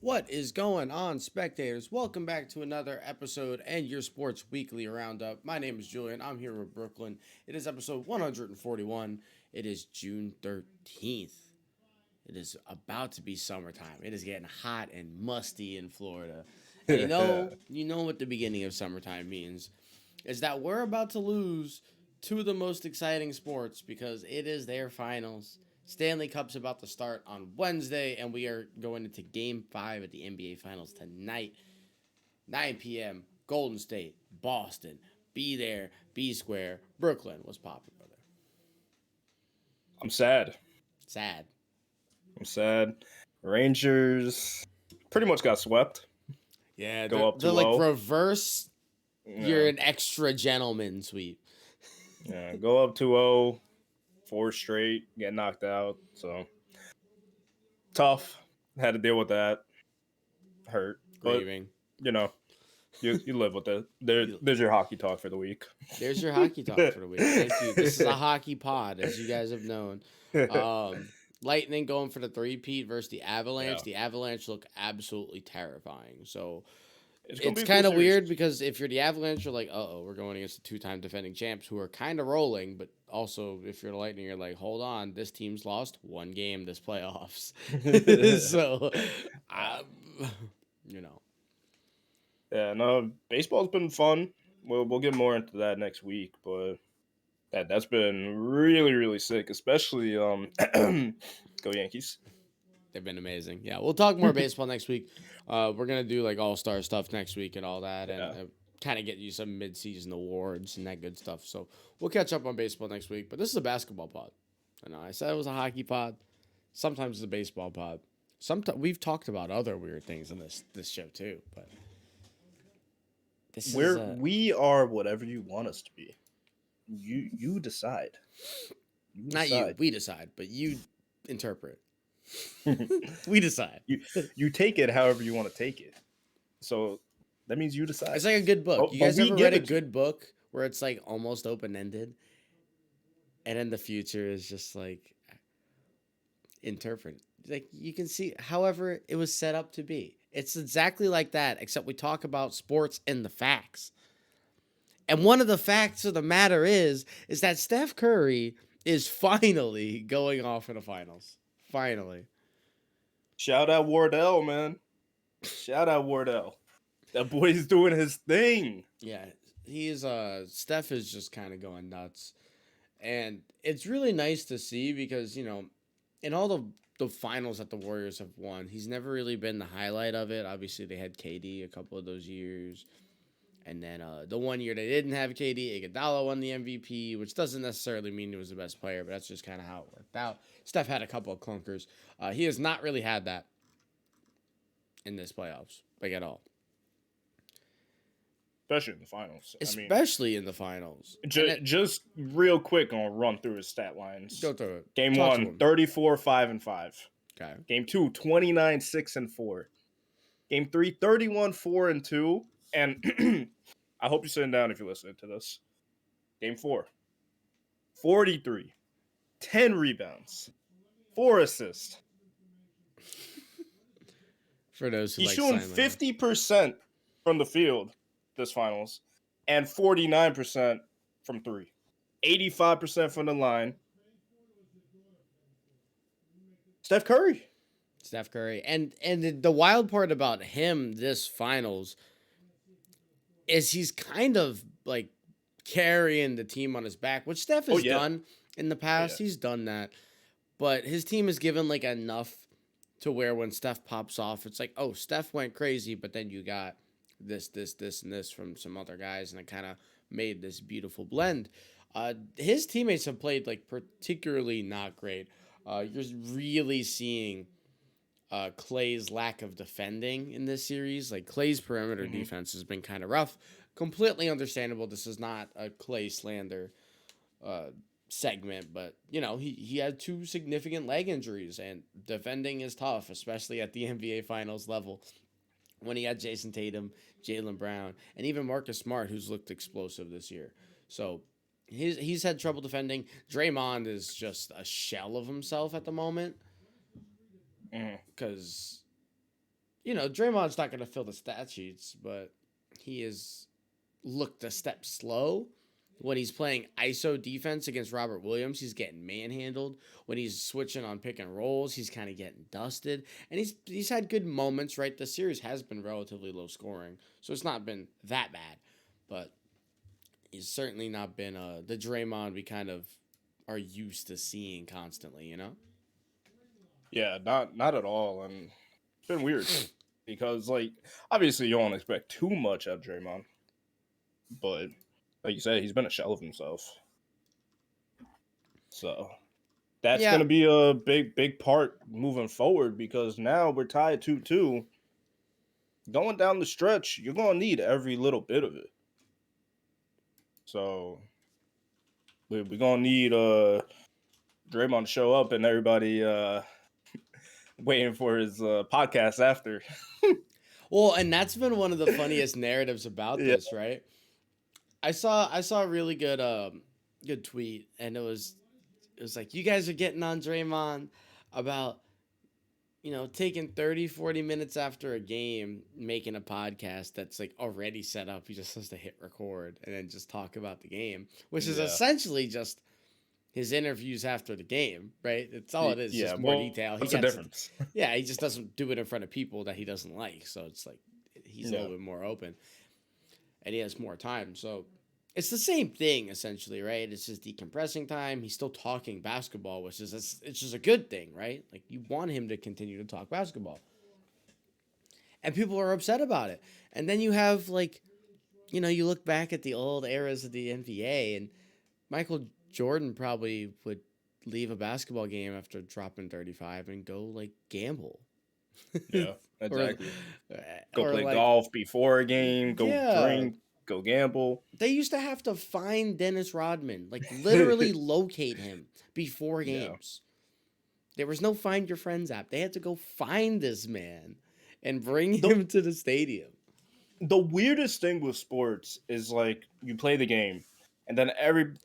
What is going on, spectators? Welcome back to another episode and your sports weekly roundup. My name is Julian. I'm here with Brooklyn. It is episode 141. It is June 13th. It is about to be summertime. It is getting hot and musty in Florida. And you know what the beginning of summertime means is that we're about to lose two of the most exciting sports because it is their finals. Stanley Cup's about to start on Wednesday, and we are going into Game 5 at the NBA Finals tonight, 9 p.m. Golden State, Boston. Be there, be square. Brooklyn, what's popping, brother? I'm sad. Sad. I'm sad. Rangers pretty much got swept. Yeah, Go up they're like 2-0. reverse. You're Yeah, an extra gentleman sweep. yeah. Go up 2-0, four straight, get knocked out. So tough. Had to deal with that. Hurt, but Grieving. you know, you live with it. There's your hockey talk for the week. There's your hockey talk for the week. Thank you. This is a hockey pod, as you guys have known. Lightning going for the three-peat versus the Avalanche. Yeah. The Avalanche look absolutely terrifying. So It's it's kind of weird because if you're the Avalanche, you're like, uh-oh, we're going against the two-time defending champs who are kind of rolling. But also, if you're the Lightning, you're like, hold on, this team's lost one game this playoffs. So, you know. Yeah, no, baseball's been fun. We'll get more into that next week, but that's been really sick, especially go Yankees. They've been amazing. Yeah, we'll talk more baseball next week. We're gonna do like all-star stuff next week and all that, and Yeah. kind of get you some mid-season awards and that good stuff. So we'll catch up on baseball next week. But this is a basketball pod. I know I said it was a hockey pod. Sometimes it's a baseball pod. Sometimes we've talked about other weird things in this show too. But this is We are whatever you want us to be. You decide. You not you. decide. We decide, but you interpret. We decide. You take it however you want to take it. So that means you decide. It's like a good book. But- You but guys we ever give read a it to good book where it's like almost open ended, and then the future is just like interpret. Like you can see, however, it was set up to be. It's exactly like that, except we talk about sports and the facts. And one of the facts of the matter is that Steph Curry is finally going off in the finals. Finally. Shout out Wardell, man. Shout out Wardell. That boy's doing his thing. Yeah, he is Steph is just kind of going nuts. And it's really nice to see because, in all the finals that the Warriors have won, he's never really been the highlight of it. Obviously, they had KD a couple of those years. And then the one year they didn't have KD, Iguodala won the MVP, which doesn't necessarily mean he was the best player, but that's just kind of how it worked out. Steph had a couple of clunkers. He has not really had that in this playoffs, like at all. Especially in the finals. Especially in the finals. Just real quick, I'll run through his stat lines. Go through it. Game Talk 1, 34, 5-5. Okay. Game 2, 29, 6-4. Game 3, 31, 4-2. And I hope you're sitting down if you're listening to this. Game 4, 43, 10 rebounds, 4 assists. For those who He's like shooting silent. 50% from the field this finals and 49% from 3. 85% from the line. Steph Curry. Steph Curry. And the wild part about him this finals is he's kind of like carrying the team on his back, which Steph has done in the past. Yeah. He's done that. But his team is given like enough to where when Steph pops off, it's like, oh, Steph went crazy, but then you got this, and this from some other guys, and it kind of made this beautiful blend. His teammates have played like particularly not great. You're really seeing Clay's lack of defending in this series. Like Clay's perimeter defense has been kind of rough. Completely understandable. This is not a Clay slander segment, but he had 2 significant leg injuries, and defending is tough, especially at the NBA Finals level. When he had Jason Tatum, Jaylen Brown, and even Marcus Smart, who's looked explosive this year. So he's had trouble defending. Draymond is just a shell of himself at the moment because Draymond's not going to fill the stat sheets, but he is looked a step slow. When he's playing ISO defense against Robert Williams, he's getting manhandled. When he's switching on pick and rolls, he's kind of getting dusted. And he's had good moments, right? The series has been relatively low scoring, so it's not been that bad. But he's certainly not been the Draymond we kind of are used to seeing constantly. Yeah, not at all, and it's been weird because like obviously you don't expect too much of Draymond, but like you said, he's been a shell of himself. So that's Yeah. gonna be a big part moving forward because now we're tied 2-2. Going down the stretch, you're gonna need every little bit of it. So we're gonna need Draymond to show up and everybody waiting for his podcast after. Well, and that's been one of the funniest narratives about Yeah, this, right? I saw a really good tweet, and it was like, you guys are getting on Draymond about taking 30, 40 minutes after a game, making a podcast that's like already set up. He just has to hit record and then just talk about the game, which is yeah, essentially just his interviews after the game, right? It's all it is, yeah. just more Well, detail. He what's the gets, difference? yeah, he just doesn't do it in front of people that he doesn't like. So it's like he's a Yeah, little bit more open and he has more time. So it's the same thing essentially, right? It's just decompressing time. He's still talking basketball, which is it's just a good thing, right? Like you want him to continue to talk basketball, and people are upset about it. And then you have like you look back at the old eras of the NBA, and Michael Jordan probably would leave a basketball game after dropping 35 and go like gamble, yeah, or exactly. Go or play like golf before a game. Go yeah. drink. Go gamble. They used to have to find Dennis Rodman, like literally locate him before Yeah. games. There was no Find Your Friends app. They had to go find this man and bring The him to the stadium. the weirdest thing with sports is like you play the game and then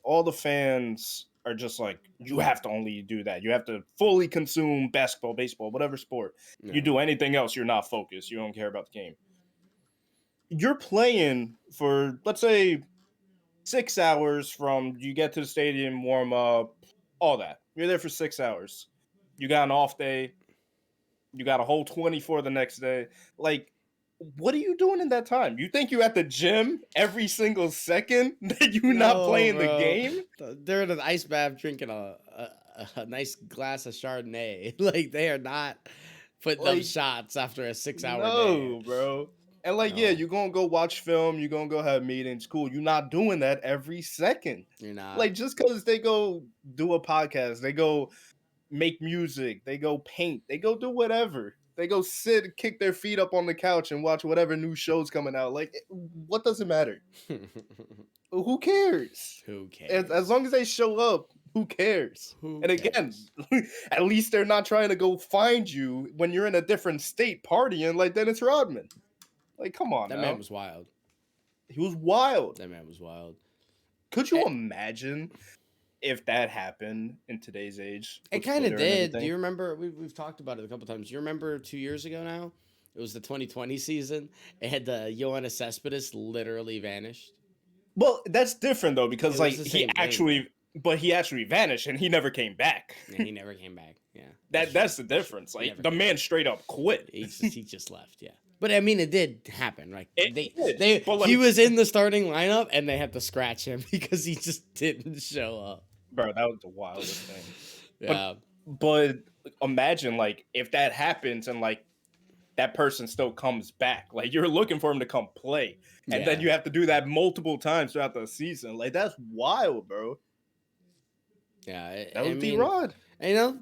all the fans are just like you have to only do that. You have to fully consume basketball, baseball, whatever sport. You Yeah. do anything else, you're not focused. You don't care about the game. You're playing for let's say 6 hours from you get to the stadium, warm up, all that. You're there for 6 hours. You got an off day. You got a whole 24 the next day. Like, what are you doing in that time? You think you at the gym every single second that you not No, playing the bro. game? They're in an ice bath drinking a nice glass of Chardonnay. Like, they are not putting up Like, shots after a 6 hour day. no, bro. And like, yeah, No, you're gonna go watch film, you're gonna go have meetings, cool. You're not doing that every second. you're not. Like, just because they go do a podcast, they go make music, they go paint, they go do whatever. They go sit, kick their feet up on the couch and watch whatever new shows coming out. Like, what does it matter? Who cares? Who As cares? long as they show up, who cares? Who And again, cares? at least they're not trying to go find you when you're in a different state partying like Dennis Rodman. Like, come on That man now. was wild. He was wild. That man was wild. Could Eh, you imagine if that happened in today's age It with kind of Twitter and did. Do everything? you remember? We've talked about it a couple times. Do you remember 2 years ago now? It was the 2020 season. It had the Johannes Cespedes literally vanished. Well, that's different though because It was like the same thing, though. he actually vanished and he never came back. And he never came back. Yeah, That's the that's true. difference. He Like never the came man back. straight up quit. He just left. Yeah, but I mean, it did happen. Like It they did, they but he like, was in the starting lineup and they had to scratch him because he just didn't show up. bro, that was the wildest thing. Yeah, But imagine like if that happens and like that person still comes back. Like you're looking for him to come play. And then yeah, you have to do that multiple times throughout the season. Like that's wild, bro. yeah. That I was D mean, Rod.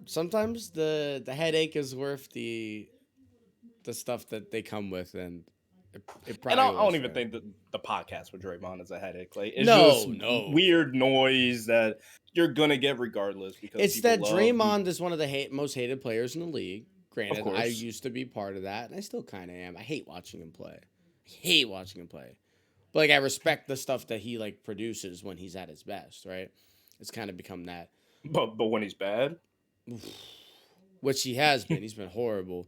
sometimes the headache is worth the stuff that they come with, and it And probably I was don't even for him. think that the podcast with Draymond is a headache. Like it's just No. weird noise that you're gonna get regardless because It's people that love Draymond is one of the most hated players in the league. of Granted, I course. used to be part of that, and I still kind of am. I hate watching him play. I hate watching him play. But like, I respect the stuff that he like produces when he's at his best. Right? It's kind of become that, But when he's bad, which he has been. He's been horrible.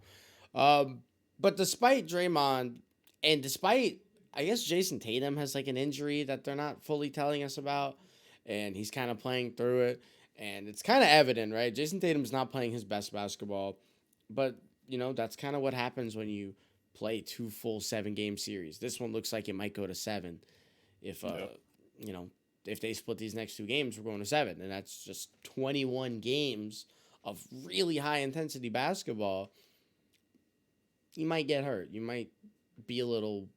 Um, But despite Draymond and despite, I guess Jason Tatum has like an injury that they're not fully telling us about, and he's kind of playing through it, and it's kind of evident, right? Jason Tatum's not playing his best basketball, but that's kind of what happens when you play two full 7 game series. This one looks like it might go to 7 if Yeah. you know if they split these next 2 games, we're going to 7, and that's just 21 games of really high intensity basketball. You might get hurt. You might be a little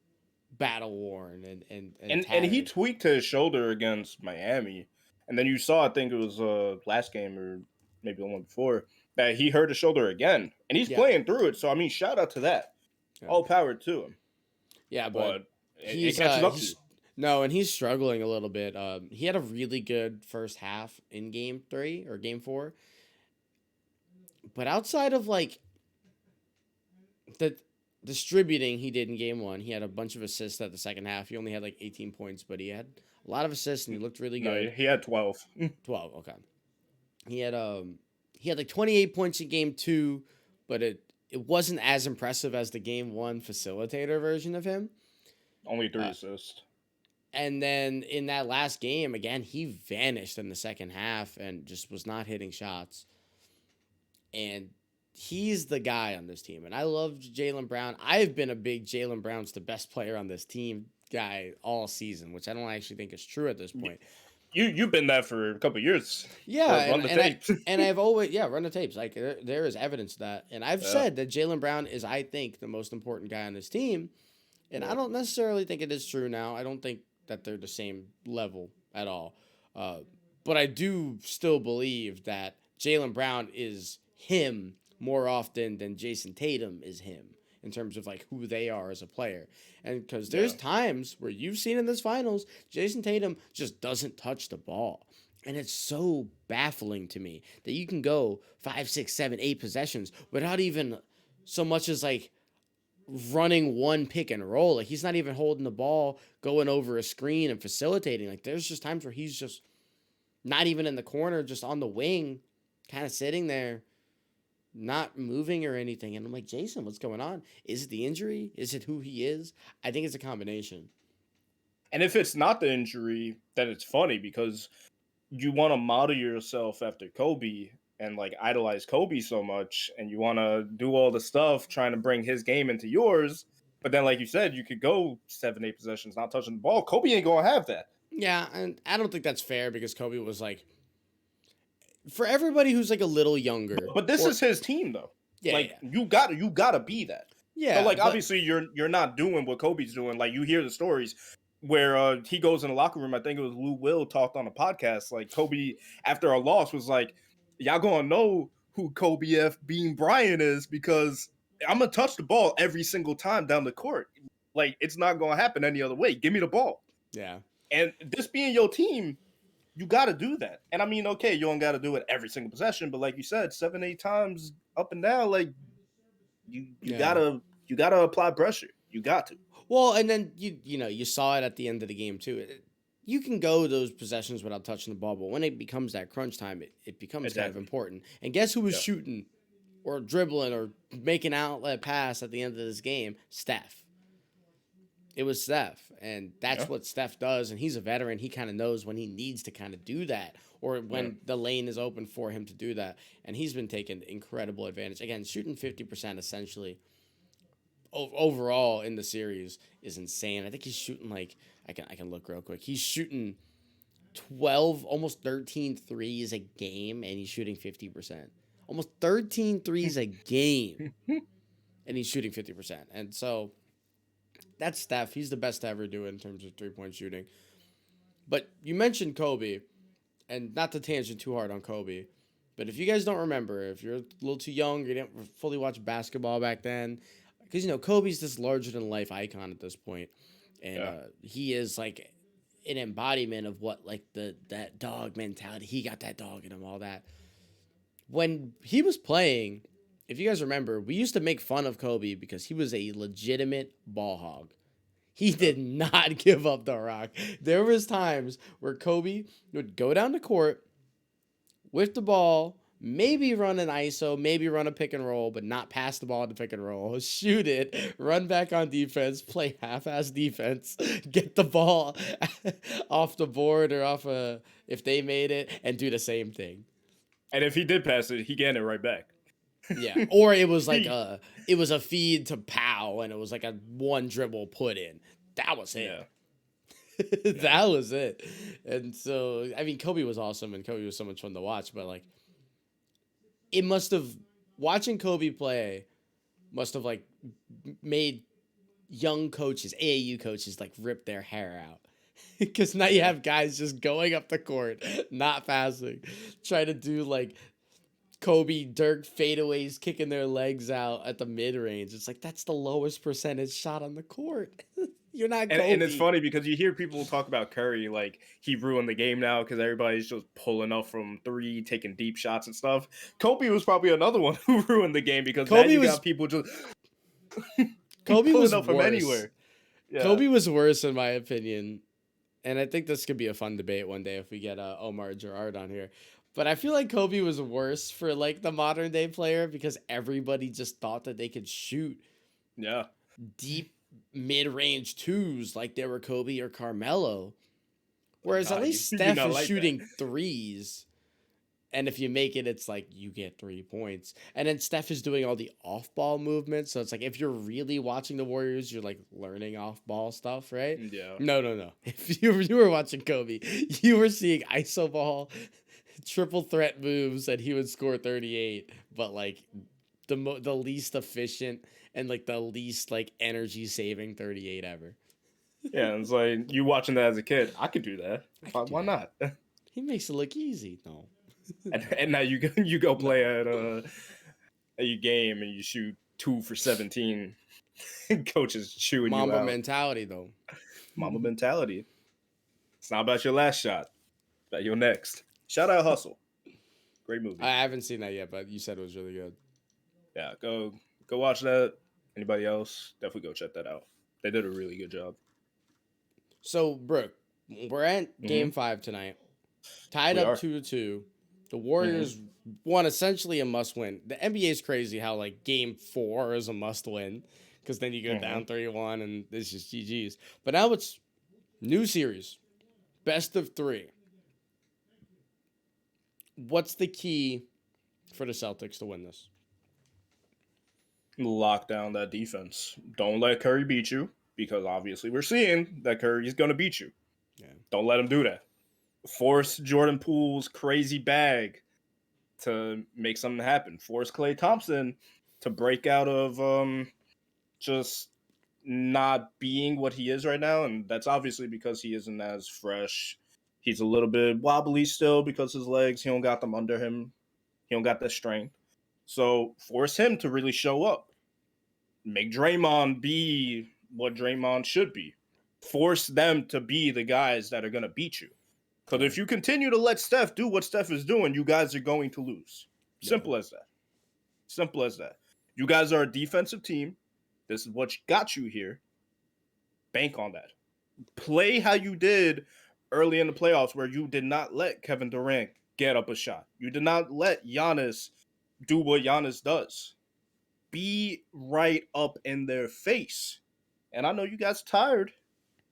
battle worn and And he tattered. tweaked his shoulder against Miami, and then you saw, I think it was last game or maybe the one before, that he hurt his shoulder again, and he's Yeah, playing through it. So I mean, shout out to that. yeah, All power to him. yeah. But But it he's catches up to you. he's no, and he's struggling a little bit. He had a really good first half in game 3 or game 4, but outside of like the distributing he did in game 1, he had a bunch of assists at the second half. He only had like 18 points, but he had a lot of assists and he looked really No, good. he had 12. 12, okay. He had like 28 points in game 2, but it wasn't as impressive as the game 1 facilitator version of him. Only 3 Uh, assists. and then in that last game, again, he vanished in the second half and just was not hitting shots. And he's the guy on this team. And I love Jaylen Brown. I've been a big Jaylen Brown's the best player on this team guy all season, which I don't actually think is true at this point. You've been that for a couple of years. Yeah, Run and the and I tapes. and I've always run the tapes. Like there is evidence of that, and I've Yeah, said that Jaylen Brown is, I think, the most important guy on this team, and I yeah. don't necessarily think it is true now. I don't think that they're the same level at all, uh, but I do still believe that Jaylen Brown is him more often than Jason Tatum is him in terms of like who they are as a player. And because there's Yeah. times where you've seen in this finals, Jason Tatum just doesn't touch the ball. And it's so baffling to me that you can go 5, 6, 7, 8 possessions without even so much as like running one pick and roll. Like he's not even holding the ball, going over a screen and facilitating. Like there's just times where he's just not even in the corner, just on the wing, kind of sitting there, not moving or anything. And I'm like, Jason, what's going on? Is it the injury? Is it who he is? I think it's a combination. And if it's not the injury, then it's funny because you want to model yourself after Kobe and like idolize Kobe so much, and you want to do all the stuff trying to bring his game into yours. But then, like you said, you could go 7, 8 possessions not touching the ball. Kobe ain't gonna have that. Yeah, and I don't think that's fair because Kobe was like, for everybody who's like a little younger, But this or is his team though. yeah, Like yeah, you gotta be that. But yeah, like but obviously you're not doing what Kobe's doing. Like you hear the stories where he goes in the locker room. I think it was Lou Will talked on a podcast. Like Kobe after a loss was like, y'all gonna know who Kobe F. Bean Bryant is because I'm gonna touch the ball every single time down the court. Like it's not gonna happen any other way. Give me the ball. yeah, And this being your team, you got to do that. And I mean, okay, you don't got to do it every single possession, but like you said, 7, 8 times up and down, like you yeah. gotta apply pressure. You got to. Well, and then you saw it at the end of the game too. You can go those possessions without touching the ball, but when it becomes that crunch time, it becomes kind of Exactly. important. And guess who was Yeah. shooting or dribbling or making an outlet pass at the end of this game? Steph. It was Steph, and that's Yeah. what Steph does. And he's a veteran. He kind of knows when he needs to kind of do that, or Yeah. when the lane is open for him to do that. And he's been taking incredible advantage. Again, shooting 50% essentially overall in the series is insane. I think he's shooting like I can look real quick. He's shooting 12, almost 13 threes a game, and he's shooting 50%. Almost 13 threes a game, and he's shooting 50%. And so that's Steph. He's the best to ever do it in terms of 3-point shooting. But you mentioned Kobe, and not to tangent too hard on Kobe, but if you guys don't remember, if you're a little too young, you didn't fully watch basketball back then, because Kobe's this larger than life icon at this point, and Yeah. he is like an embodiment of what like that dog mentality. He got that dog in him, all that. When he was playing, if you guys remember, we used to make fun of Kobe because he was a legitimate ball hog. He did not give up the rock. There was times where Kobe would go down the court with the ball, maybe run an ISO, maybe run a pick and roll, but not pass the ball to pick and roll. Shoot it, run back on defense, play half-ass defense, get the ball off the board or off if they made it, and do the same thing. And if he did pass it, he getting it right back. Yeah, or it was like it was a feed to Powell, and it was like a one dribble put in. That was it. Yeah. That was it. And so, I mean, Kobe was awesome, and Kobe was so much fun to watch. But like, it must have watching Kobe play must have like made young coaches, AAU coaches, like rip their hair out. Because now you have guys just going up the court, not passing, trying to do like Kobe Dirk fadeaways, kicking their legs out at the mid range. It's like that's the lowest percentage shot on the court. You're not Kobe. And it's funny because you hear people talk about Curry like he ruined the game now because everybody's just pulling up from three, taking deep shots and stuff. Kobe was probably another one who ruined the game because Kobe now you got people just Kobe was up from anywhere. Yeah. Kobe was worse in my opinion, and I think this could be a fun debate one day if we get Omar Gerard on here. But I feel like Kobe was worse for like the modern day player because everybody just thought that they could shoot deep mid-range twos like they were Kobe or Carmelo. Whereas at least Steph is like shooting threes. And if you make it, it's like you get 3 points. And then Steph is doing all the off-ball movements. So it's like if you're really watching the Warriors, you're like learning off-ball stuff, right? Yeah. No. If you were watching Kobe, you were seeing iso ball, triple threat moves, and he would score 38. But like the least efficient and like the least like energy saving 38 ever. Yeah, it's like you watching that as a kid. I could do that. Why not? He makes it look easy. No. and now you go play at a game and you shoot 2 for 17. Coaches chewing Mamba you out. Mentality though. Mamba mentality. It's not about your last shot. It's about your next. Shout out Hustle. Great movie. I haven't seen that yet, but you said it was really good. Yeah, go watch that. Anybody else? Definitely go check that out. They did a really good job. So, Brooke, we're at Game 5 tonight. Tied up 2-2. The Warriors won essentially a must-win. The NBA is crazy how, like, Game 4 is a must-win because then you go down 3-1 and it's just GG's. But now it's new series. Best of 3. What's the key for the Celtics to win this? Lock down that defense. Don't let Curry beat you because obviously we're seeing that Curry's going to beat you. Yeah. Don't let him do that. Force Jordan Poole's crazy bag to make something happen. Force Klay Thompson to break out of just not being what he is right now. And that's obviously because he isn't as fresh. He's a little bit wobbly still because his legs, he don't got them under him. He don't got that strength. So force him to really show up. Make Draymond be what Draymond should be. Force them to be the guys that are going to beat you. Because if you continue to let Steph do what Steph is doing, you guys are going to lose. Simple as that. Simple as that. You guys are a defensive team. This is what got you here. Bank on that. Play how you did early in the playoffs where you did not let Kevin Durant get up a shot. You did not let Giannis do what Giannis does. Be right up in their face. And I know you guys tired.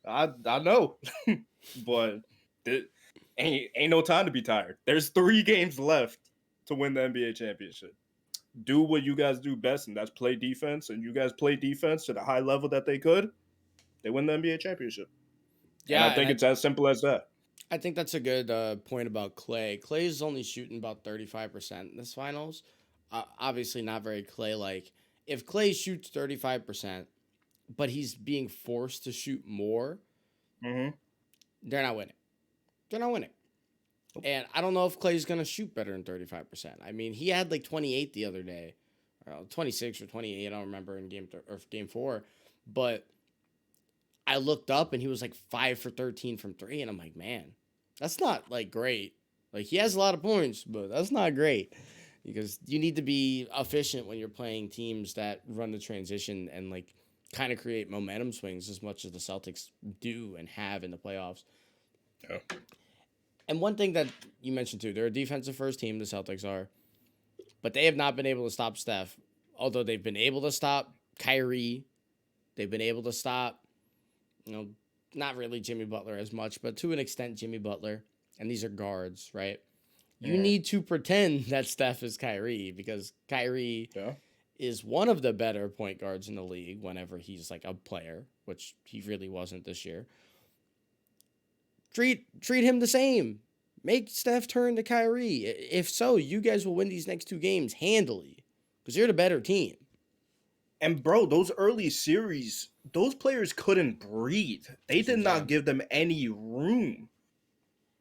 I know. But ain't no time to be tired. There's 3 games left to win the NBA championship. Do what you guys do best, and that's play defense. And you guys play defense to the high level that they could. They win the NBA championship. Yeah, and I think it's as simple as that. I think that's a good point about Klay. Klay's only shooting about 35% in this finals. Obviously not very Klay-like. If Klay shoots 35%, but he's being forced to shoot more, they're not winning. They're not winning. And I don't know if Klay's going to shoot better than 35%. I mean, he had like 28 the other day. 26 or 28, I don't remember in game 4. But I looked up and he was like 5 for 13 from 3. And I'm like, man, that's not like great. Like he has a lot of points, but that's not great. Because you need to be efficient when you're playing teams that run the transition and like kind of create momentum swings as much as the Celtics do and have in the playoffs. Yeah. And one thing that you mentioned too, they're a defensive first team, the Celtics are. but they have not been able to stop Steph. Although they've been able to stop Kyrie, they've been able to stop, you know, not really Jimmy Butler as much, but to an extent Jimmy Butler. And these are guards, right? You Mm, need to pretend that Steph is Kyrie because Kyrie yeah. is one of the better point guards in the league whenever he's like a player, which he really wasn't this year. Treat him the same. Make Steph turn to Kyrie. If so, you guys will win these next two games handily because you're the better team. And bro, those early series, those players couldn't breathe. They That's what did I'm not saying. give them any room.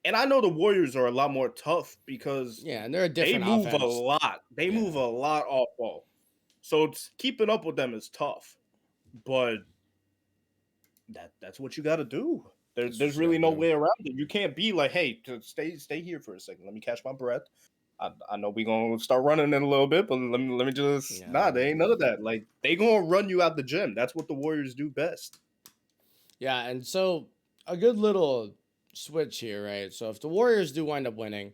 And I know the Warriors are a lot more tough because Yeah, and they're a they different move a offense. lot. They move Yeah, a lot off ball. So keeping up with them is tough. But that's what you got to do. that's There's what you got really to no do. way around it. You can't be like, hey, stay here for a second. Let me catch my breath. I know we gonna start running in a little bit, but let me just Yeah, they ain't none of that. Like they gonna run you out the gym. That's what the Warriors do best. yeah, and so a good little switch here, right? So if the Warriors do wind up winning,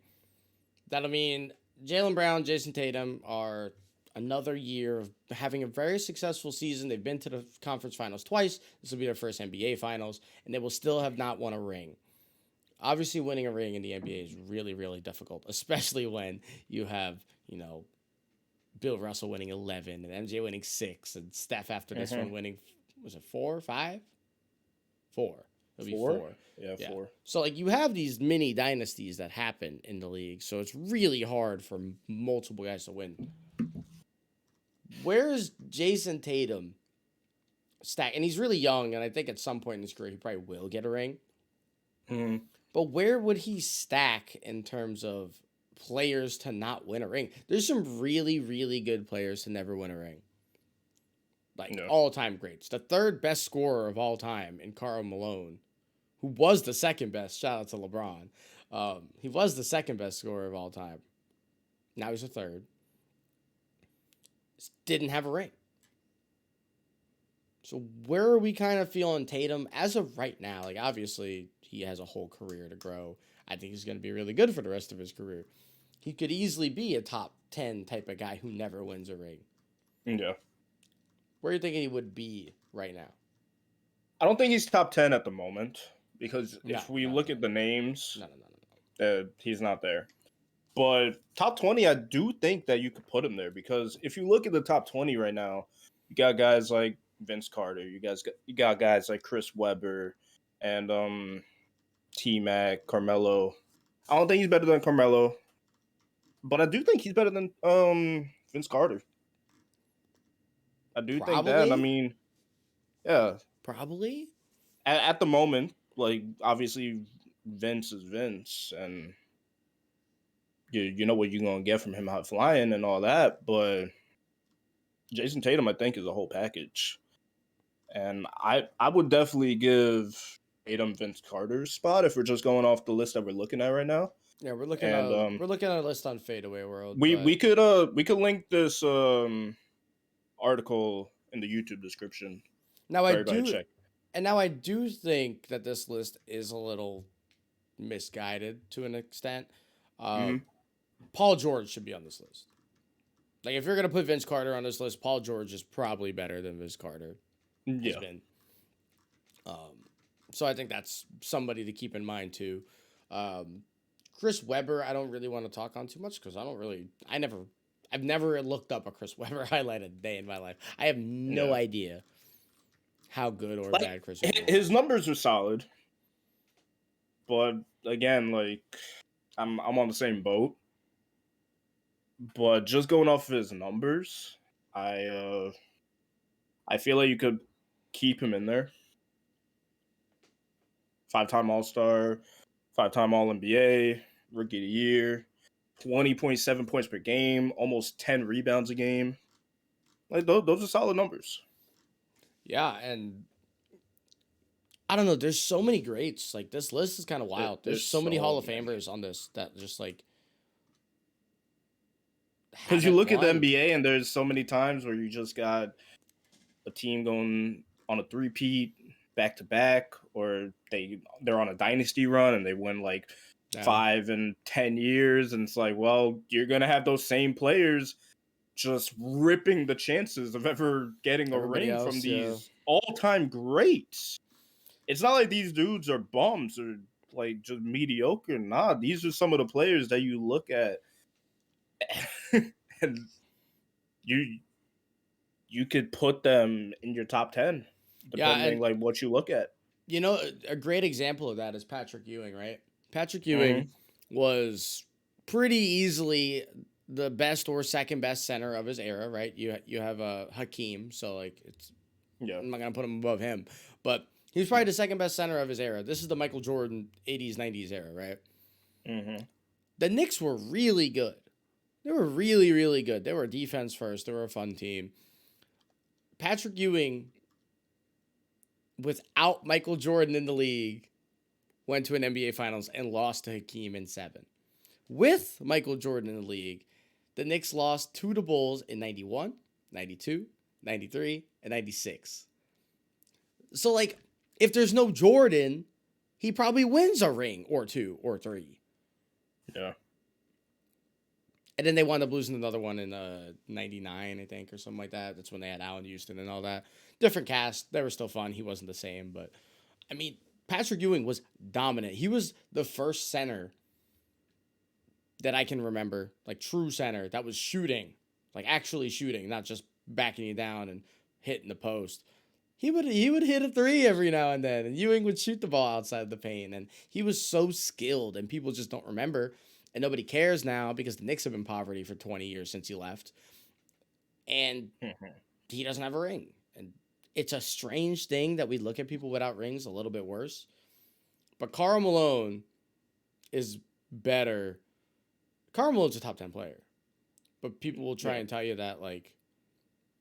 that'll mean Jaylen Brown, Jason Tatum are another year of having a very successful season. They've been to the conference finals twice. This will be their first NBA finals, and they will still have not won a ring. Obviously, winning a ring in the NBA is really, really difficult, especially when you have, Bill Russell winning 11 and MJ winning 6 and Steph after this Mm-hmm. one winning, was it 4, 5? 4. It'll be Four, 4. yeah, Yeah. four. So like you have these mini dynasties that happen in the league, so it's really hard for multiple guys to win. Where is Jason Tatum stack? And he's really young, and I think at some point in his career he probably will get a ring. Mm-hmm. But where would he stack in terms of players to not win a ring? There's some really, really good players to never win a ring. Like Yeah. all time greats. The third best scorer of all time in Karl Malone, who was the second best. Shout out to LeBron. He was the second best scorer of all time. Now he's a third. Just didn't have a ring. So where are we kind of feeling Tatum as of right now? Like obviously he has a whole career to grow. I think he's going to be really good for the rest of his career. He could easily be a top 10 type of guy who never wins a ring. Yeah. Where are you thinking he would be right now? I don't think he's top 10 at the moment because No, if we no, look at the names, no, no, no, no. he's not there. But top 20, I do think that you could put him there because if you look at the top 20 right now, you got guys like Vince Carter, you got guys like Chris Webber and T Mac, Carmelo. I don't think he's better than Carmelo, but I do think he's better than Vince Carter. I do think that. I Probably, mean, yeah, probably. at the moment, like obviously Vince is Vince, and you know what you're gonna get from him out flying and all that, but Jason Tatum, I think, is a whole package, and I would definitely give Tatum Vince Carter's spot if we're just going off the list that we're looking at right now. Yeah, we're looking And at a list on Fadeaway World, we but we could link this article in the YouTube description now for I everybody to do, check. and now I do think that this list is a little misguided to an extent. Uh, Hmm. Paul George should be on this list. Like, if you're gonna put Vince Carter on this list, Paul George is probably better than Vince Carter has Yeah, been. So I think that's somebody to keep in mind too. Um, Chris Webber, I don't really want to talk on too much because I've never looked up a Chris Webber highlight a day in my life. I have no yeah. idea how good or Like bad Chris Webber his is. numbers are solid, but again, like I'm on the same boat. But just going off of his numbers, I uh I feel like you could keep him in there. 5-time All Star, 5-time All NBA, Rookie of the Year, 20.7 points per game, almost 10 rebounds a game. Like those are solid numbers. Yeah, and I don't know. There's so many greats. Like this list is kind of wild. There's There's so many Hall so of many. Famers on this that just like Because you haven't look at the won. NBA and there's so many times where you just got a team going on a three-peat back to back, or they're on a dynasty run and they win like Yeah. 5 and 10 years, and it's like, well, you're gonna have those same players just ripping the chances of ever getting a Everybody ring from else, yeah. these all-time greats. It's not like these dudes are bums or like just mediocre. Nah, these are some of the players that you look at and you you could put them in your top 10 Yeah, depending and like what you look at. you know, a great example of that is Patrick Ewing, right? Patrick Ewing Mhm. was pretty easily the best or second best center of his era, right? You have Hakeem, so like it's Yeah. I'm not gonna put him above him, but he was probably the second best center of his era. This is the Michael Jordan 80s 90s era, right? Mhm. The Knicks were really good. They were really really good. They were defense first. They were a fun team. Patrick Ewing, without Michael Jordan in the league, went to an NBA Finals and lost to Hakeem in 7. With Michael Jordan in the league, the Knicks lost to the Bulls in 91, 92, 93, and 96. So, like, if there's no Jordan, he probably wins a ring or 2 or 3. Yeah. And then they wound up losing another one in 99, I think, or something like that. That's when they had Allen Houston and all that. Different cast. They were still fun. He wasn't the same. But, I mean, Patrick Ewing was dominant. He was the first center that I can remember, like true center, that was shooting, like actually shooting, not just backing you down and hitting the post. He would hit a three every now and then, and Ewing would shoot the ball outside the paint, and he was so skilled, and people just don't remember, and nobody cares now because the Knicks have been in poverty for 20 years since he left, and Mhm. he doesn't have a ring, and it's a strange thing that we look at people without rings a little bit worse, but Karl Malone is better. Karl Malone's a top 10 player. But people will try Yeah. and tell you that like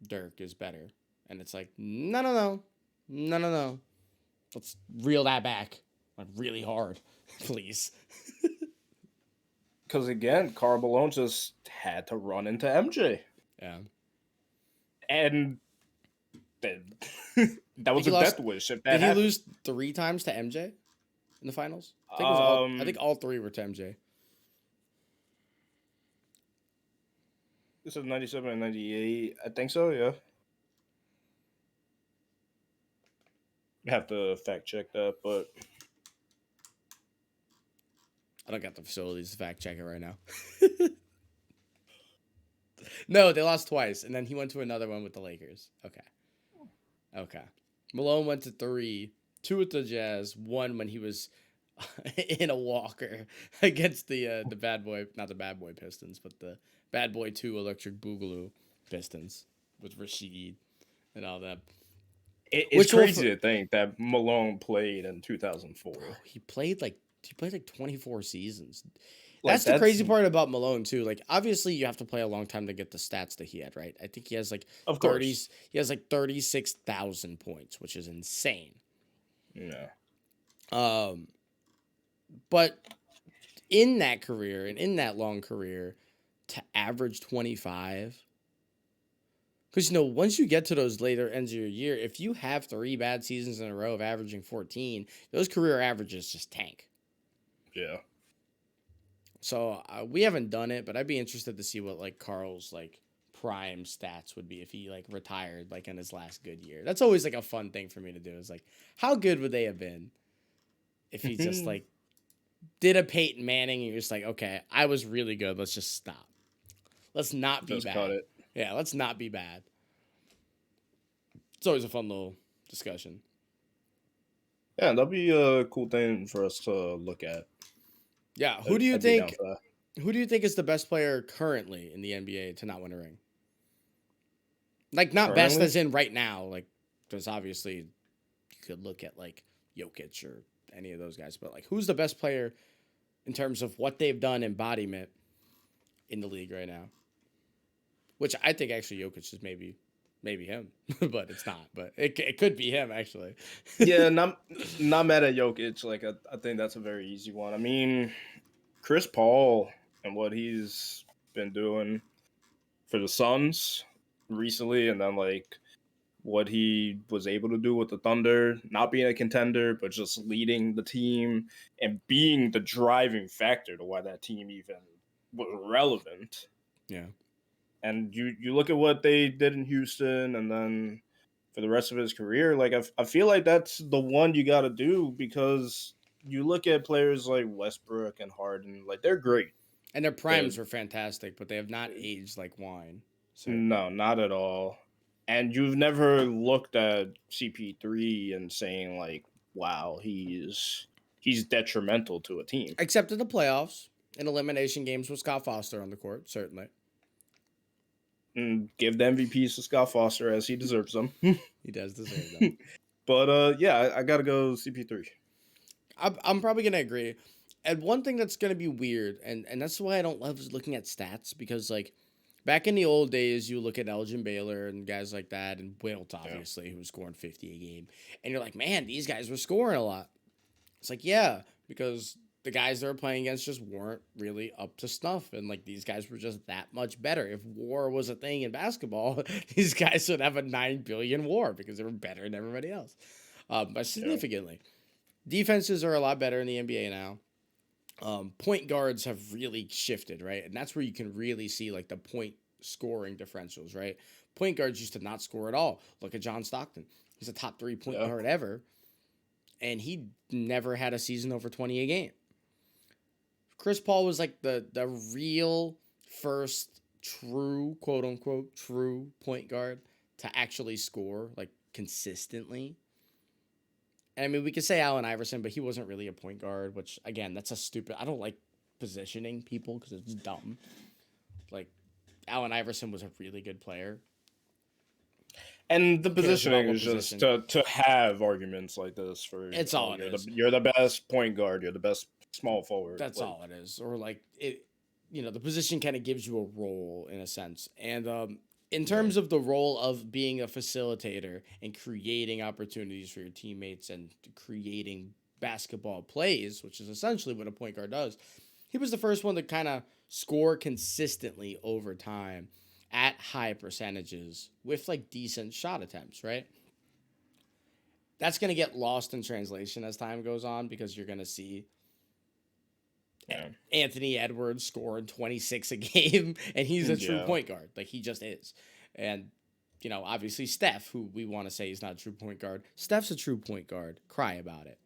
Dirk is better, and it's like no, no, no, no, no, no. Let's reel that back like really hard, please. Because again, Karl Malone just had to run into MJ, Yeah, and then I that think was he a lost. death wish if Did that he happened. lose 3 times to MJ in the finals? I think it was all. I think Um, all 3 were to MJ. this is 97 and 98. I think so. Yeah, I have to fact check that, but I don't got the facilities to fact check it right now. No, they lost twice, and then he went to another one with the Lakers. Okay, okay. Malone went to 3, 2 with the Jazz, 1 when he was in a walker against the bad boy, not the bad boy Pistons, but the bad boy 2 Electric Boogaloo Pistons with Rashid and all that. it's Which will, crazy to think that Malone played in 2004. he played like 24 seasons. Like That's the that's crazy part about Malone too. Like obviously you have to play a long time to get the stats that he had, right? I think he has like of 30 course. he has like 36,000 points, which is insane. Yeah. Um but in that career and in that long career to average 25, because once you get to those later ends of your year, if you have 3 bad seasons in a row of averaging 14, those career averages just tank. Yeah. So we haven't done it, but I'd be interested to see what like Carl's like prime stats would be if he like retired like in his last good year. That's always like a fun thing for me to do, is like how good would they have been if he just like did a Peyton Manning and you're just like, okay, I was really good, let's just stop. Let's not be Just cut bad. it. Yeah, let's not be bad. It's always a fun little discussion. Yeah, that'd be a cool thing for us to look at. Yeah, who do you I'd be down think for that. who do you think is the best player currently in the NBA to not win a ring? Like not best Currently, as in right now, like because obviously you could look at like Jokic or any of those guys, but like who's the best player in terms of what they've done embodiment in the league right now? Which I think actually Jokic is maybe him, but it's not. But it could be him actually. yeah, not mad at Jokic. Like I think that's a very easy one. I mean, Chris Paul and what he's been doing for the Suns recently, and then like what he was able to do with the Thunder, not being a contender, but just leading the team and being the driving factor to why that team even was relevant. Yeah. And you look at what they did in Houston, and then for the rest of his career, like I feel like that's the one you got to do, because you look at players like Westbrook and Harden, like they're great. And their They're primes were fantastic, but they have not aged like wine. Certainly. No, not at all. And you've never looked at CP3 and saying like, "Wow, he's detrimental to a team." Except in the playoffs and elimination games with Scott Foster on the court, certainly. And give the MVPs to Scott Foster as he deserves them. He does deserve them. But yeah, I gotta go CP3. I'm probably gonna agree. And one thing that's gonna be weird, and that's why I don't love looking at stats, because like back in the old days, you look at Elgin Baylor and guys like that, and Wilt obviously, who was scoring 50 a game, and you're like, man, these guys were scoring a lot. It's like, yeah, because the guys they were playing against just weren't really up to snuff, and like these guys were just that much better. If WAR was a thing in basketball, these guys would have a 9 billion WAR because they were better than everybody else, but significantly. Defenses are a lot better in the NBA now. Point guards have really shifted, right? And that's where you can really see like the point scoring differentials, right? Point guards used to not score at all. Look at John Stockton. He's a top 3 point guard ever, and he never had a season over 20 a game. Chris Paul was like the real first true, quote unquote, true point guard to actually score like consistently. I mean, we could say Allen Iverson, but he wasn't really a point guard, which, again, that's a stupid... I don't like positioning people because it's dumb. Like, Allen Iverson was a really good player. And the positioning is just to have arguments like this for... It's all it is. You're the best point guard. You're the best small forward. That's all it is. Or, like, it... You know, the position kind of gives you a role, in a sense. And, in terms of the role of being a facilitator and creating opportunities for your teammates and creating basketball plays, which is essentially what a point guard does, he was the first one to kind of score consistently over time at high percentages with like decent shot attempts, right? That's going to get lost in translation as time goes on, because you're going to see Anthony Edwards scoring 26 a game, and he's a true point guard. Like, he just is. And, you know, obviously Steph, who we want to say is not a true point guard. Steph's a true point guard. Cry about it.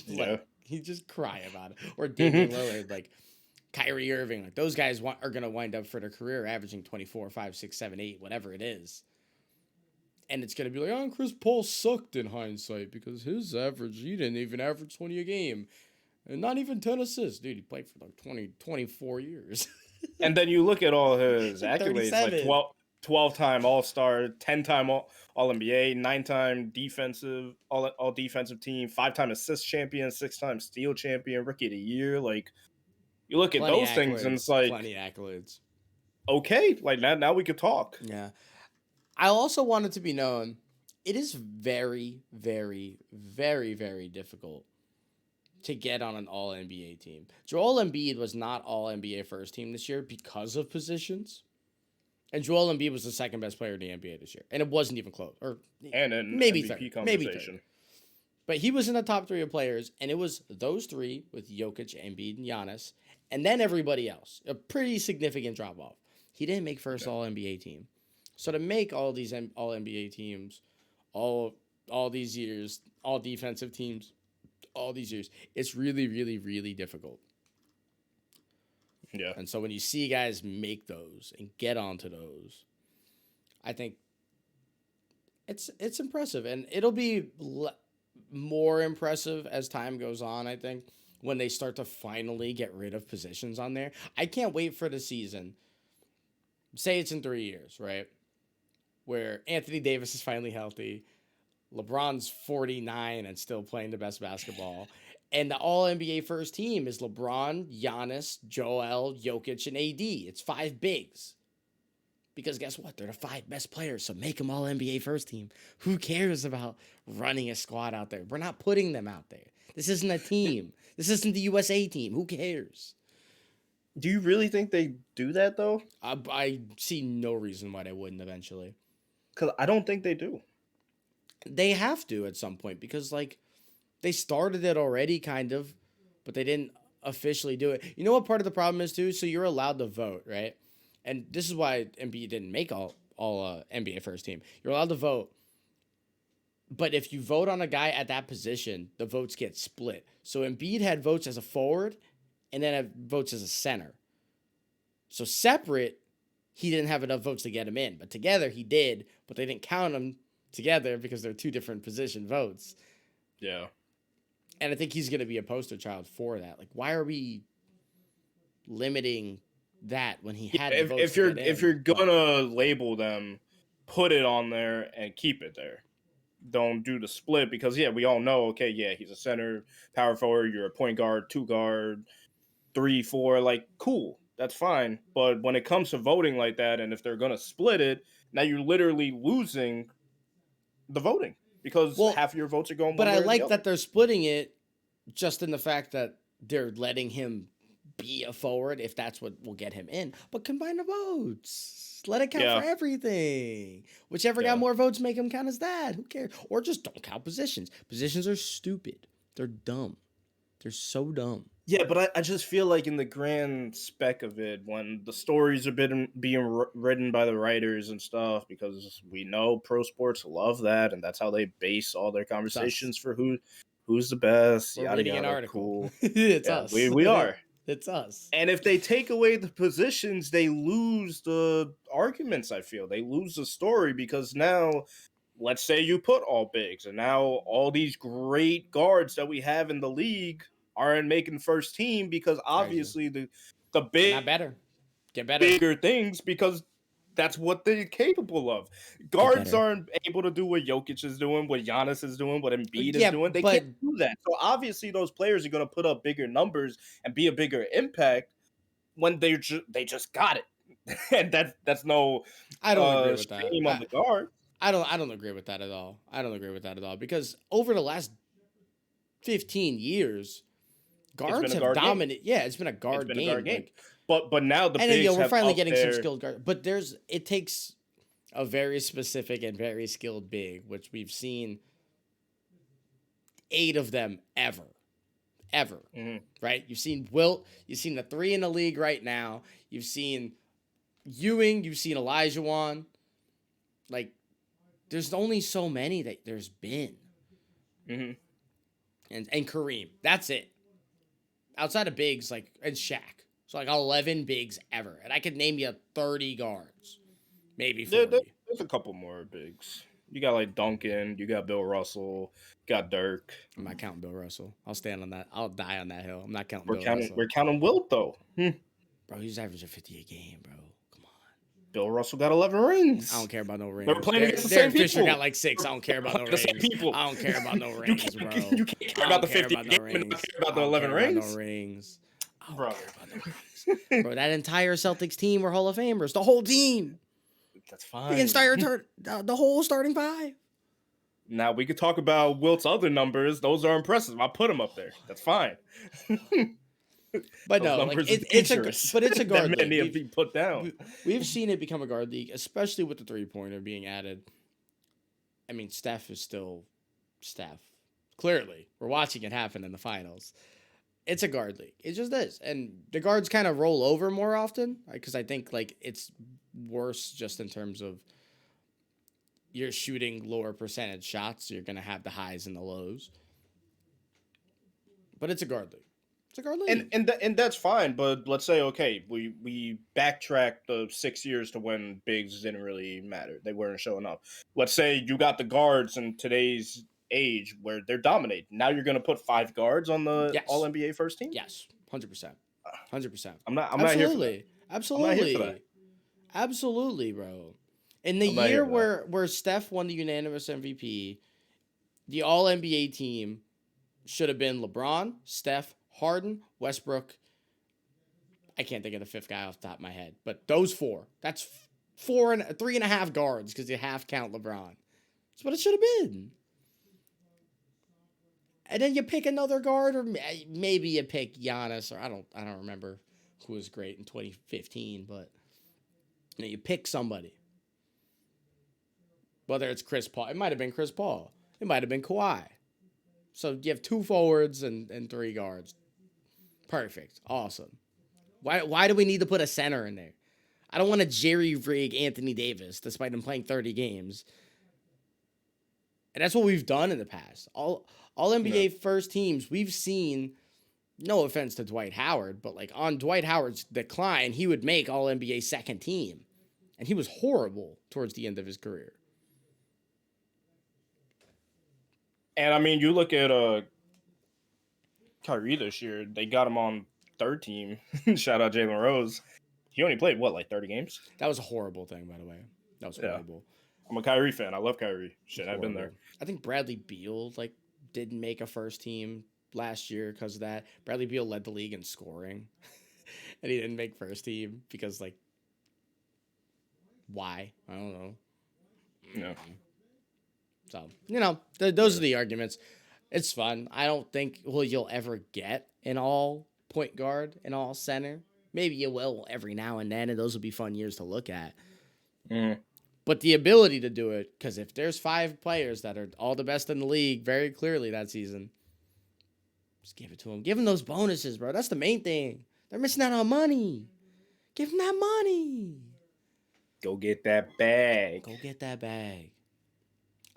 Like, he just cry about it. Or Damian Lillard, like Kyrie Irving. Like, those guys are going to wind up for their career averaging 24, 5, 6, 7, 8, whatever it is. And it's going to be like, oh, Chris Paul sucked in hindsight because his average, he didn't even average 20 a game. And not even 10 assists. Dude, he played for like 24 years. And then you look at all his accolades, like 12-time All-Star, 10-time All-NBA, 9-time defensive, all defensive team, 5-time assist champion, 6-time steal champion, rookie of the year. Like, you look at those things and it's like... Plenty accolades. Okay, like now we could talk. Yeah. I also want it to be known, it is very, very, very, very difficult to get on an all-NBA team. Joel Embiid was not all-NBA first team this year because of positions. And Joel Embiid was the second best player in the NBA this year. And it wasn't even close. Or and an maybe MVP third. conversation. Maybe third. But he was in the top 3 of players, and it was those 3 with Jokic, Embiid, and Giannis, and then everybody else. A pretty significant drop-off. He didn't make first all-NBA team. So to make all these all-NBA teams, all these years, all defensive teams, all these years, it's really, really, really difficult. Yeah. And so when you see guys make those and get onto those, I think it's impressive. And it'll be more impressive as time goes on, I think, when they start to finally get rid of positions on there. I can't wait for the season. Say it's in 3 years, right? Where Anthony Davis is finally healthy. LeBron's 49 and still playing the best basketball. And the all-NBA first team is LeBron, Giannis, Joel, Jokic, and AD. It's 5 bigs. Because guess what? They're the 5 best players, so make them all-NBA first team. Who cares about running a squad out there? We're not putting them out there. This isn't a team. This isn't the USA team. Who cares? Do you really think they do that, though? I see no reason why they wouldn't eventually. Because I don't think they do. They have to at some point because like they started it already, kind of, but they didn't officially do it. You know what part of the problem is too? So you're allowed to vote, right? And this is why Embiid didn't make all NBA first team. You're allowed to vote, but if you vote on a guy at that position, the votes get split. So Embiid had votes as a forward, and then had votes as a center. So separate, he didn't have enough votes to get him in, but together he did. But they didn't count them together because they're two different position votes. Yeah. And I think he's going to be a poster child for that. Like, why are we limiting that when he had the votes to get in? If you're gonna label them, put it on there and keep it there. Don't do the split because we all know. Okay, yeah, he's a center, power forward. You're a point guard, two guard, 3, 4. Like, cool, that's fine. But when it comes to voting like that, and if they're gonna split it, now you're literally losing the voting because half of your votes are going. But one I way or the like other. that they're splitting it, just in the fact that they're letting him be a forward if that's what will get him in. But combine the votes. Let it count for everything. Whichever got more votes, make him count as that. Who cares? Or just don't count positions. Positions are stupid. They're dumb. They're so dumb. Yeah, but I just feel like in the grand spec of it, when the stories are being written by the writers and stuff, because we know pro sports love that, and that's how they base all their conversations for who's the best. We're yada reading yada. an article. Cool. It's us. We are. It's us. And if they take away the positions, they lose the arguments, I feel. They lose the story because now, let's say you put all bigs, and now all these great guards that we have in the league aren't making first team because obviously the big not better. Get better. Bigger things because that's what they're capable of. Guards aren't able to do what Jokic is doing, what Giannis is doing, what Embiid is doing. They can't do that. So obviously those players are going to put up bigger numbers and be a bigger impact when they just got it. And that's no I don't agree with that. on the guard. I don't agree with that at all. I don't agree with that at all because over the last 15 years, guards have dominated. Yeah, it's been a guard game. Like, but now the and bigs we're finally getting some skilled guards. But it takes a very specific and very skilled big, which we've seen 8 of them ever. Right? You've seen Wilt. You've seen the 3 in the league right now. You've seen Ewing. You've seen Olajuwon. Like, there's only so many that there's been. And Kareem. That's it. Outside of bigs, like, and Shaq. So, like, 11 bigs ever. And I could name you 30 guards. Maybe 40. There's a couple more bigs. You got, like, Duncan. You got Bill Russell. You got Dirk. I'm not counting Bill Russell. I'll stand on that. I'll die on that hill. I'm not counting Bill Russell. We're counting Wilt, though. Bro, he's averaging 50 a game, bro. Come on. Bill Russell got 11 rings. I don't care about no rings. They're playing against the same people. Fisher got like 6. I don't care about no rings. I don't care about no rings, bro. You can't care about the 50 game and not care about the 11 rings. No rings. I Bro. don't care about no rings. Bro, that entire Celtics team were Hall of Famers. The whole team. That's fine. The whole starting 5. Now, we could talk about Wilt's other numbers. Those are impressive. I'll put them up there. That's fine. But no, like, it's a guard that league. Be put down. We've seen it become a guard league, especially with the 3-pointer being added. I mean, Steph is still Steph. Clearly, we're watching it happen in the finals. It's a guard league. It just is. And the guards kind of roll over more often because I think like it's worse just in terms of you're shooting lower percentage shots. So you're going to have the highs and the lows. But it's a guard league. It's a guard league. And that's fine. But let's say, okay, we backtrack the 6 years to when bigs didn't really matter. They weren't showing up. Let's say you got the guards in today's age where they're dominating. Now you're going to put 5 guards on the All NBA first team? Yes, 100%. 100%. I'm not here for that. Absolutely. I'm not here for that. Absolutely, bro. In the year where Steph won the unanimous MVP, the All NBA team should have been LeBron, Steph, Harden, Westbrook. I can't think of the 5th guy off the top of my head, but those 4. That's 3.5 guards because you half count LeBron. That's what it should have been. And then you pick another guard, or maybe you pick Giannis, or I don't remember who was great in 2015, but you pick somebody. Whether it's Chris Paul, it might have been Chris Paul. It might have been Kawhi. So you have 2 forwards and 3 guards. Perfect. Awesome. Why do we need to put a center in there? I don't want to jerry rig Anthony Davis despite him playing 30 games. And that's what we've done in the past. All NBA first teams, we've seen, no offense to Dwight Howard, but like on Dwight Howard's decline, he would make all NBA second team. And he was horrible towards the end of his career. And I mean, you look at Kyrie this year, they got him on third team. Shout out Jalen Rose. He only played, what, like 30 games? That was a horrible thing, by the way. That was horrible. I'm a Kyrie fan. I love Kyrie. Shit, I've been there. I think Bradley Beal like didn't make a first team last year because of that. Bradley Beal led the league in scoring, and he didn't make first team because like why? I don't know. No. So those are the arguments. It's fun. I don't think you'll ever get an all point guard, an all center. Maybe you will every now and then, and those will be fun years to look at. But the ability to do it, because if there's 5 players that are all the best in the league very clearly that season, just give it to them. Give them those bonuses, bro. That's the main thing. They're missing out on money. Give them that money. Go get that bag. Go get that bag.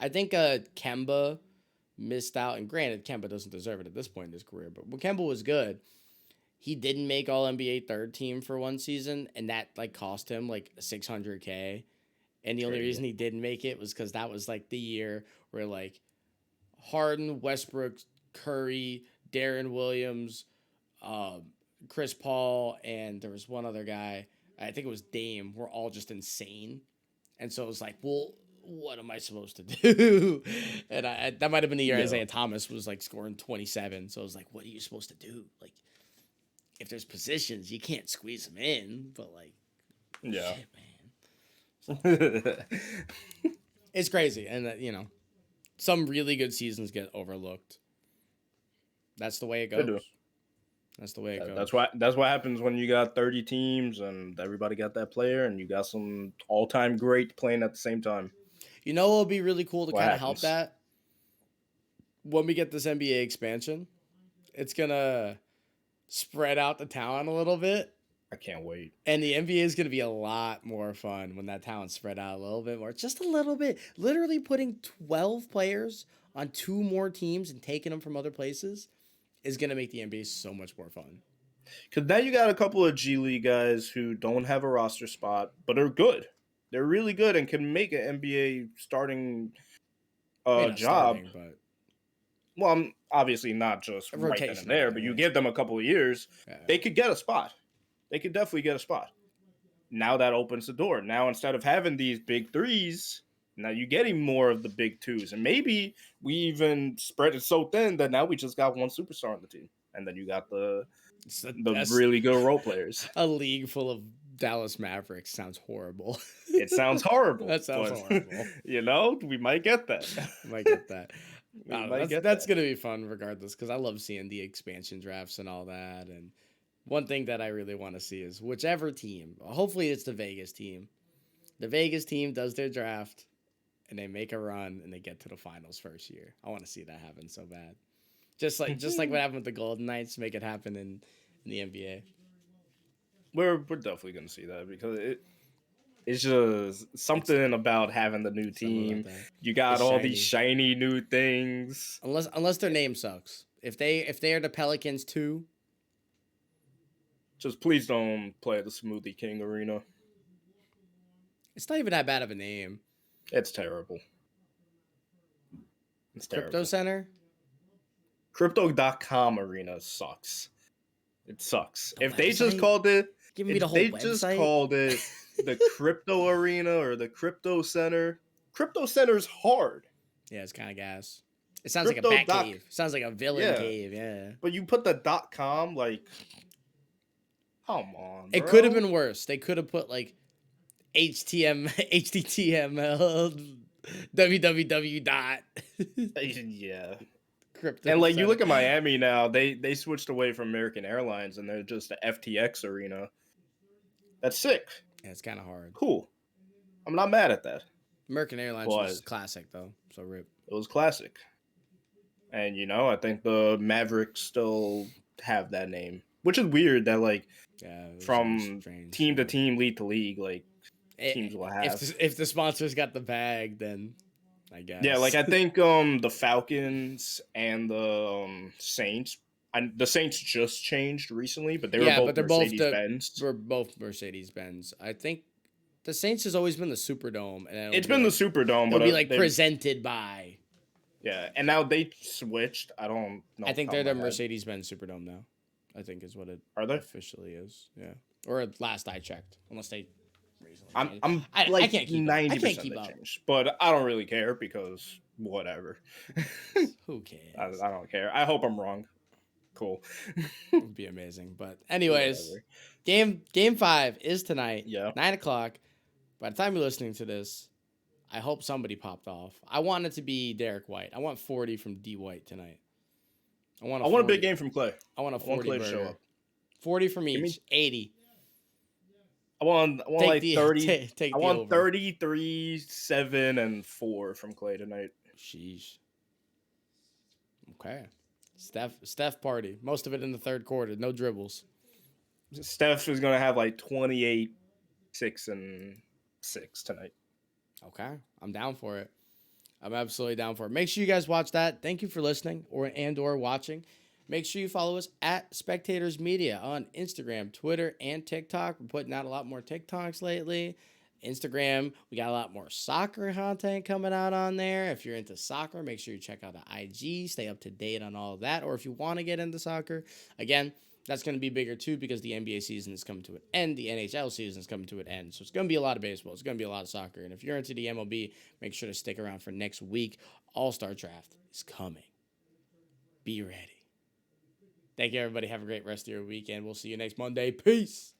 I think Kemba missed out, and granted, Kemba doesn't deserve it at this point in his career, but when Kemba was good, he didn't make All-NBA third team for one season, and that like cost him like $600K. And the only reason he didn't make it was because that was like the year where like Harden, Westbrook, Curry, Darren Williams, Chris Paul, and there was one other guy, I think it was Dame, were all just insane. And so it was like, well, what am I supposed to do? And that might have been the year Isaiah Thomas was like scoring 27. So it was like, what are you supposed to do? Like, if there's positions, you can't squeeze them in, but like, shit, man. It's crazy, and some really good seasons get overlooked. That's the way it goes. That's the way it goes. That's what happens when you got 30 teams and everybody got that player, and you got some all-time great playing at the same time. You know, it'll be really cool to kind of help that when we get this NBA expansion. It's gonna spread out the talent a little bit. I can't wait. And the NBA is going to be a lot more fun when that talent's spread out a little bit more. Just a little bit. Literally putting 12 players on 2 more teams and taking them from other places is going to make the NBA so much more fun. Because now you got a couple of G League guys who don't have a roster spot, but are good. They're really good and can make an NBA starting job. Starting, but... Well, I'm obviously not just right then and there, but you give them a couple of years, they could get a spot. They could definitely get a spot. Now that opens the door. Now instead of having these big threes, now you're getting more of the big twos. And maybe we even spread it so thin that now we just got one superstar on the team. And then you got the really good role players. A league full of Dallas Mavericks sounds horrible. It sounds horrible. That sounds horrible. We might get that. That's going to be fun regardless, because I love seeing the expansion drafts and all that. And one thing that I really want to see is whichever team, hopefully it's the Vegas team. The Vegas team does their draft and they make a run and they get to the finals first year. I want to see that happen so bad. Just like what happened with the Golden Knights, make it happen in the NBA. We're definitely going to see that because it's just something about having the new team. You got all these shiny new things. Unless their name sucks. If they are the Pelicans too, just please don't play at the Smoothie King Arena. It's not even that bad of a name. It's terrible. It's terrible. Crypto Center? Crypto.com Arena sucks. It sucks. If they just called it... Give me the whole website. If they just called it the Crypto Arena or the Crypto Center. Crypto Center's hard. Yeah, it's kind of gas. It sounds like a bat cave. It sounds like a villain cave, yeah. But you put the .com, like... Come on, bro. It could have been worse. They could have put like HTTML, www. Yeah. Crypto and like Center. you look at Miami now, they switched away from American Airlines and they're just the FTX Arena. That's sick. Yeah, it's kind of hard. Cool. I'm not mad at that. American Airlines but was classic though, so rip. it was classic. And I think the Mavericks still have that name, which is weird that like Yeah, it was very from strange. team to Yeah. team, league to league, like teams will If have. if the sponsors got the bag, then I Yeah, like guess. I think the Falcons and the Saints. The Saints just changed recently, but they were Yeah, but both they're both Mercedes Benz. we're both Mercedes Benz. I think the Saints has always been the Superdome, and It's been the Superdome, it'll but be like they presented by. yeah, and now they switched. I don't know I off the think top they're of the my head. Mercedes Benz Superdome now. I think is what it Are they? officially is. Yeah, or last I checked, unless they recently I'm changed. I'm I like can't keep up. I can't 90% keep they up. changed, but I don't really care because whatever. Who I, cares? I don't care. I hope I'm wrong. Cool. It'd be amazing. But anyways, Whatever. game 5 is tonight, Yeah. 9 o'clock. By the time you're listening to this, I hope somebody popped off. I want it to be Derek White. I want 40 from D White tonight. I want I want a 40. big game from Clay. I want a I want 40 Clay to show burger. up. 40 from Give each. me 80. I want Take like the 30. take I the want over. 33, 7, and 4 from Clay tonight. Sheesh. Okay. Steph party. Most of it in the third quarter. No dribbles. Steph is gonna have like 28, 6, and 6 tonight. Okay. I'm down for it. I'm absolutely down for it. Make sure you guys watch that. Thank you for listening or watching. Make sure you follow us at Spectators Media on Instagram, Twitter, and TikTok. We're putting out a lot more TikToks lately. Instagram, we got a lot more soccer content coming out on there. If you're into soccer, make sure you check out the IG, stay up to date on all of that. Or if you want to get into soccer, again, that's going to be bigger too because the NBA season is coming to an end. The NHL season is coming to an end. So it's going to be a lot of baseball. It's going to be a lot of soccer. And if you're into the MLB, make sure to stick around for next week. All-Star Draft is coming. Be ready. Thank you, everybody. Have a great rest of your weekend. We'll see you next Monday. Peace.